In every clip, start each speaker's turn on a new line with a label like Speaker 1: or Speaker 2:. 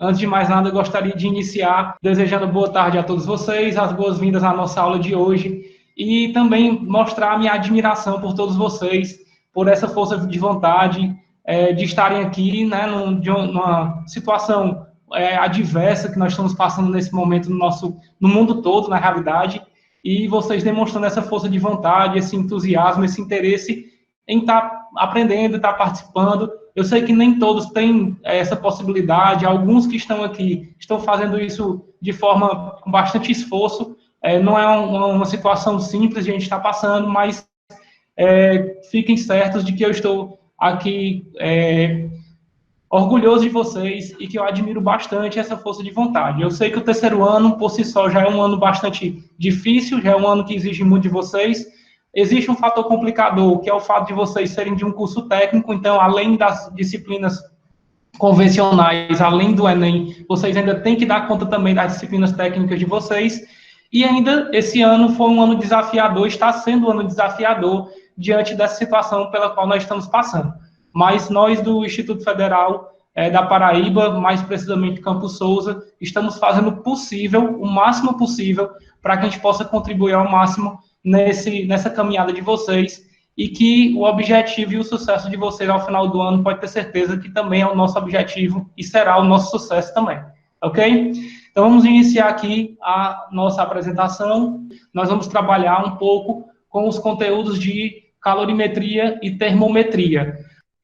Speaker 1: Antes de mais nada, eu gostaria de iniciar desejando boa tarde a todos vocês, as boas-vindas à nossa aula de hoje e também mostrar a minha admiração por todos vocês, por essa força de vontade de estarem aqui, né, numa situação adversa que nós estamos passando nesse momento no mundo todo, na realidade, e vocês demonstrando essa força de vontade, esse entusiasmo, esse interesse em estar aprendendo, estar participando. Eu sei que nem todos têm essa possibilidade, alguns que estão aqui estão fazendo isso de forma com bastante esforço, não é uma situação simples de a gente estar passando, mas fiquem certos de que eu estou aqui orgulhoso de vocês e que eu admiro bastante essa força de vontade. Eu sei que o terceiro ano, por si só, já é um ano bastante difícil, já é um ano que exige muito de vocês. Existe um fator complicador, que é o fato de vocês serem de um curso técnico, então, além das disciplinas convencionais, além do Enem, vocês ainda têm que dar conta também das disciplinas técnicas de vocês, e ainda esse ano foi um ano desafiador, está sendo um ano desafiador diante dessa situação pela qual nós estamos passando. Mas nós do Instituto Federal da Paraíba, mais precisamente Campos Souza, estamos fazendo o possível, o máximo possível, para que a gente possa contribuir ao máximo nessa caminhada de vocês, e que o objetivo e o sucesso de vocês ao final do ano, pode ter certeza que também é o nosso objetivo e será o nosso sucesso também, ok? Então vamos iniciar aqui a nossa apresentação. Nós vamos trabalhar um pouco com os conteúdos de calorimetria e termometria.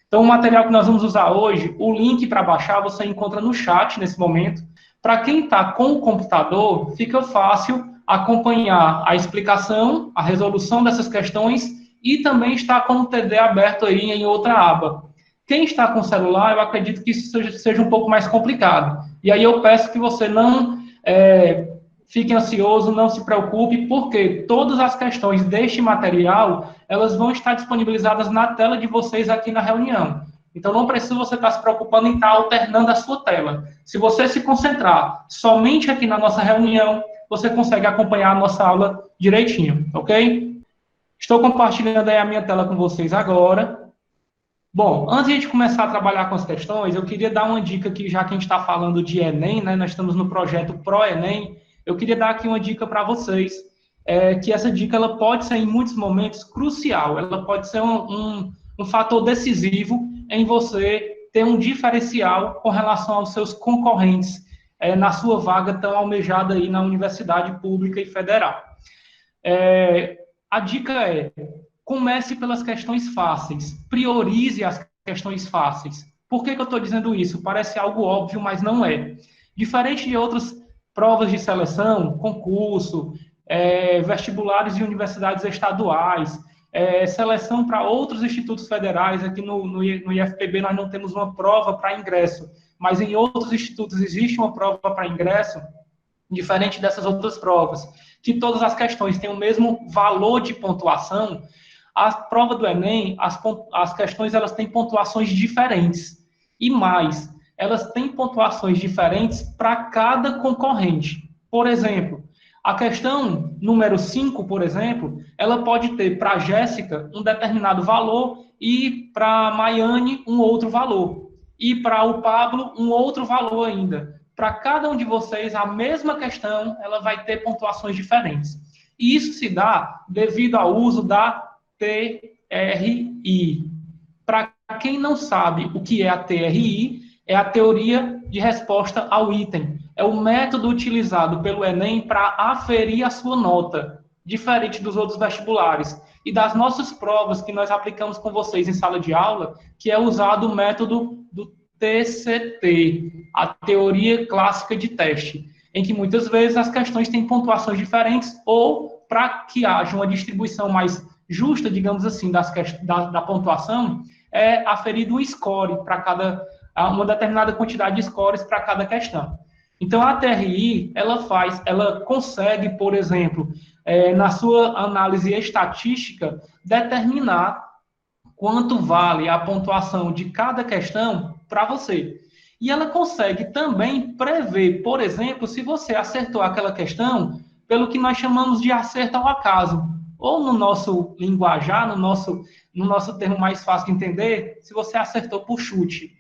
Speaker 1: Então o material que nós vamos usar hoje, o link para baixar você encontra no chat nesse momento. Para quem está com o computador, fica fácil acompanhar a explicação, a resolução dessas questões e também está com o TD aberto aí em outra aba. Quem está com o celular, eu acredito que isso seja um pouco mais complicado. E aí eu peço que você não fique ansioso, não se preocupe, porque todas as questões deste material, elas vão estar disponibilizadas na tela de vocês aqui na reunião. Então, não precisa você estar se preocupando em estar alternando a sua tela. Se você se concentrar somente aqui na nossa reunião, você consegue acompanhar a nossa aula direitinho, ok? Estou compartilhando aí a minha tela com vocês agora. Bom, antes de a gente começar a trabalhar com as questões, eu queria dar uma dica aqui, já que a gente está falando de Enem, né? Nós estamos no projeto Pro-Enem. Eu queria dar aqui uma dica para vocês, que essa dica ela pode ser, em muitos momentos, crucial. Ela pode ser um fator decisivo em você ter um diferencial com relação aos seus concorrentes na sua vaga tão almejada aí na universidade pública e federal. A dica comece pelas questões fáceis, priorize as questões fáceis. Por que eu estou dizendo isso? Parece algo óbvio, mas não é. Diferente de outras provas de seleção, concurso, vestibulares de universidades estaduais, seleção para outros institutos federais, aqui no IFPB nós não temos uma prova para ingresso, mas em outros institutos existe uma prova para ingresso, diferente dessas outras provas, que todas as questões têm o mesmo valor de pontuação. A prova do Enem, as questões elas têm pontuações diferentes, e mais, elas têm pontuações diferentes para cada concorrente. Por exemplo, a questão número 5, por exemplo, ela pode ter para a Jéssica um determinado valor e para a Maiane um outro valor. E para o Pablo um outro valor ainda. Para cada um de vocês, a mesma questão ela vai ter pontuações diferentes. E isso se dá devido ao uso da TRI. Para quem não sabe o que é a TRI, é a teoria de resposta ao item. É o método utilizado pelo Enem para aferir a sua nota, diferente dos outros vestibulares. E das nossas provas que nós aplicamos com vocês em sala de aula, que é usado o método do TCT, a teoria clássica de teste, em que muitas vezes as questões têm pontuações diferentes, ou para que haja uma distribuição mais justa, digamos assim, da pontuação, é aferido um score para uma determinada quantidade de scores para cada questão. Então, a TRI, ela consegue, por exemplo, na sua análise estatística, determinar quanto vale a pontuação de cada questão para você. E ela consegue também prever, por exemplo, se você acertou aquela questão pelo que nós chamamos de acerto ao acaso. Ou no nosso linguajar, no nosso termo mais fácil de entender, se você acertou por chute.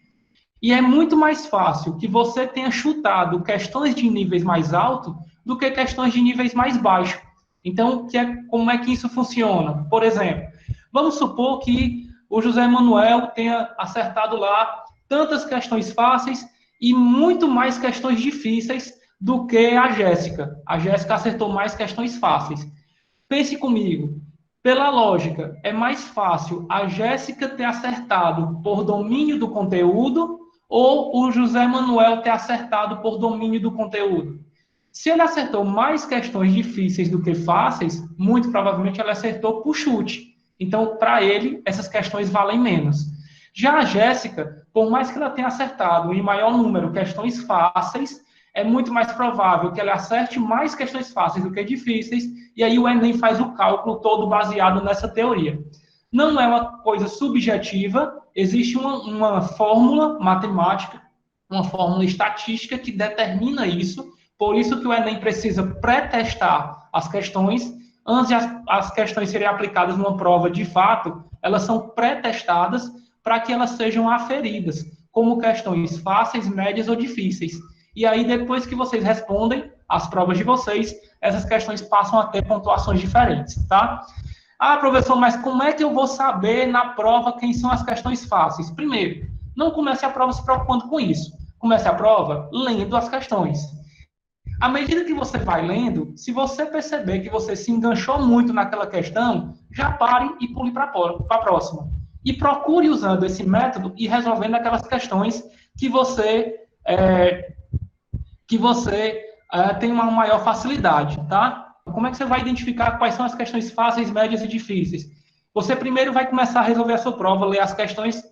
Speaker 1: E é muito mais fácil que você tenha chutado questões de níveis mais altos do que questões de níveis mais baixos. Então, como é que isso funciona? Por exemplo, vamos supor que o José Manuel tenha acertado lá tantas questões fáceis e muito mais questões difíceis do que a Jéssica. A Jéssica acertou mais questões fáceis. Pense comigo. Pela lógica, é mais fácil a Jéssica ter acertado por domínio do conteúdo ou o José Manuel ter acertado por domínio do conteúdo? Se ele acertou mais questões difíceis do que fáceis, muito provavelmente ele acertou por chute. Então, para ele, essas questões valem menos. Já a Jéssica, por mais que ela tenha acertado em maior número questões fáceis, é muito mais provável que ela acerte mais questões fáceis do que difíceis, e aí o Enem faz o cálculo todo baseado nessa teoria. Não é uma coisa subjetiva, existe uma fórmula matemática, uma fórmula estatística que determina isso, por isso que o Enem precisa pré-testar as questões, antes de as questões serem aplicadas numa prova de fato, elas são pré-testadas para que elas sejam aferidas, como questões fáceis, médias ou difíceis. E aí, depois que vocês respondem as provas de vocês, essas questões passam a ter pontuações diferentes, tá? Ah, professor, mas como é que eu vou saber na prova quem são as questões fáceis? Primeiro, não comece a prova se preocupando com isso. Comece a prova lendo as questões. À medida que você vai lendo, se você perceber que você se enganchou muito naquela questão, já pare e pule para a próxima. E procure usando esse método e resolvendo aquelas questões que você tem uma maior facilidade, tá? Como é que você vai identificar quais são as questões fáceis, médias e difíceis? Você primeiro vai começar a resolver a sua prova, ler as questões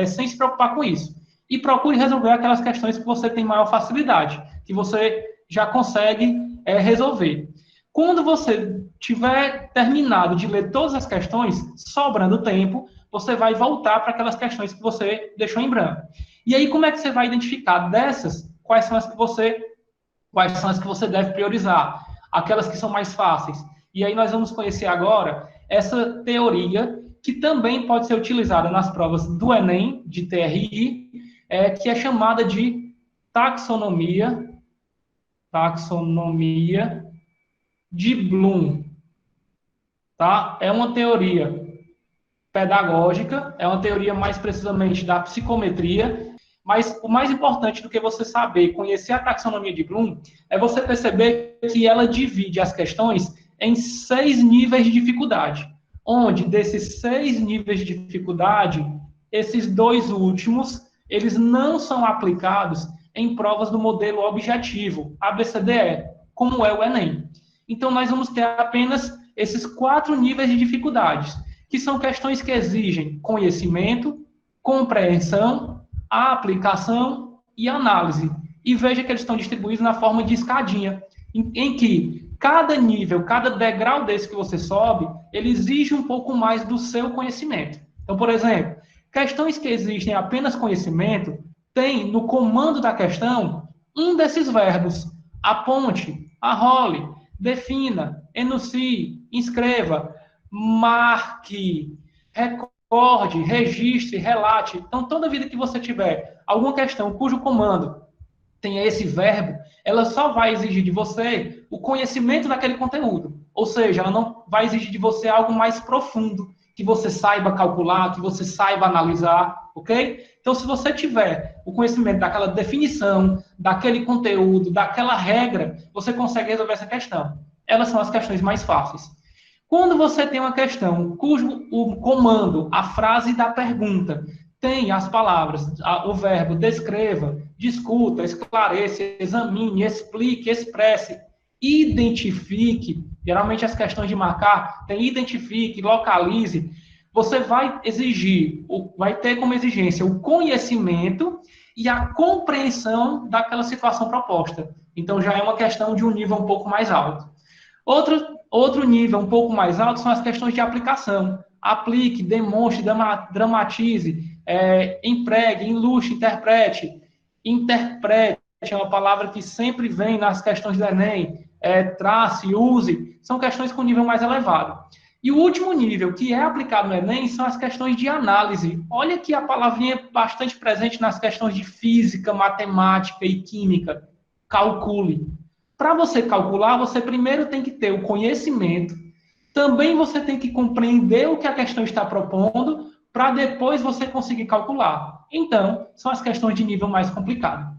Speaker 1: sem se preocupar com isso. E procure resolver aquelas questões que você tem maior facilidade, que você já consegue resolver. Quando você tiver terminado de ler todas as questões, sobrando tempo, você vai voltar para aquelas questões que você deixou em branco. E aí, como é que você vai identificar dessas, quais são as que você deve priorizar? Aquelas que são mais fáceis. E aí nós vamos conhecer agora essa teoria que também pode ser utilizada nas provas do Enem, de TRI, que é chamada de taxonomia de Bloom. Tá? É uma teoria pedagógica, é uma teoria mais precisamente da psicometria, mas o mais importante do que você saber, conhecer a taxonomia de Bloom, é você perceber que ela divide as questões em 6 níveis de dificuldade, onde desses 6 níveis de dificuldade, esses 2 últimos, eles não são aplicados em provas do modelo objetivo, ABCDE, como é o Enem. Então, nós vamos ter apenas esses 4 níveis de dificuldades, que são questões que exigem conhecimento, compreensão, aplicação e análise. E veja que eles estão distribuídos na forma de escadinha, em que cada nível, cada degrau desse que você sobe, ele exige um pouco mais do seu conhecimento. Então, por exemplo, questões que exigem apenas conhecimento, tem no comando da questão um desses verbos: aponte, arrole, defina, enuncie, inscreva, marque, recorde, registre, relate. Então, toda vida que você tiver alguma questão cujo comando tenha esse verbo, ela só vai exigir de você o conhecimento daquele conteúdo. Ou seja, ela não vai exigir de você algo mais profundo, que você saiba calcular, que você saiba analisar, ok? Então, se você tiver o conhecimento daquela definição, daquele conteúdo, daquela regra, você consegue resolver essa questão. Elas são as questões mais fáceis. Quando você tem uma questão cujo o comando, a frase da pergunta, tem as palavras, o verbo descreva, discuta, esclareça, examine, explique, expresse, identifique, geralmente as questões de marcar, tem identifique, localize, você vai exigir, vai ter como exigência o conhecimento e a compreensão daquela situação proposta. Então já é uma questão de um nível um pouco mais alto. Outro nível um pouco mais alto são as questões de aplicação. Aplique, demonstre, dramatize, empregue, ilustre, interprete. Interprete é uma palavra que sempre vem nas questões do Enem. Trace, use. São questões com nível mais elevado. E o último nível, que é aplicado no Enem, são as questões de análise. Olha que a palavrinha é bastante presente nas questões de física, matemática e química. Calcule. Para você calcular, você primeiro tem que ter o conhecimento, também você tem que compreender o que a questão está propondo, para depois você conseguir calcular. Então, são as questões de nível mais complicado.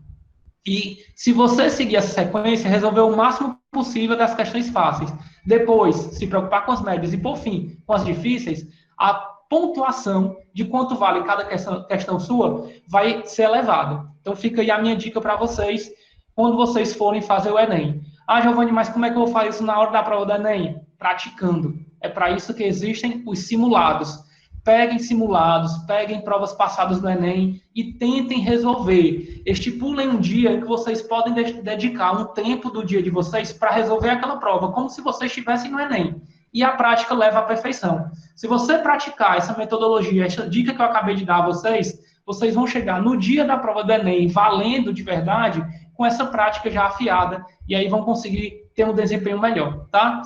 Speaker 1: E se você seguir essa sequência, resolver o máximo possível das questões fáceis, depois se preocupar com as médias e, por fim, com as difíceis, a pontuação de quanto vale cada questão sua vai ser elevada. Então fica aí a minha dica para vocês quando vocês forem fazer o Enem. Ah, Giovanni, mas como é que eu vou fazer isso na hora da prova do Enem? Praticando. É para isso que existem os simulados. Peguem simulados, peguem provas passadas no Enem e tentem resolver. Estipulem um dia que vocês podem dedicar um tempo do dia de vocês para resolver aquela prova, como se vocês estivessem no Enem. E a prática leva à perfeição. Se você praticar essa metodologia, essa dica que eu acabei de dar a vocês, vocês vão chegar no dia da prova do Enem valendo de verdade, com essa prática já afiada, e aí vão conseguir ter um desempenho melhor, tá?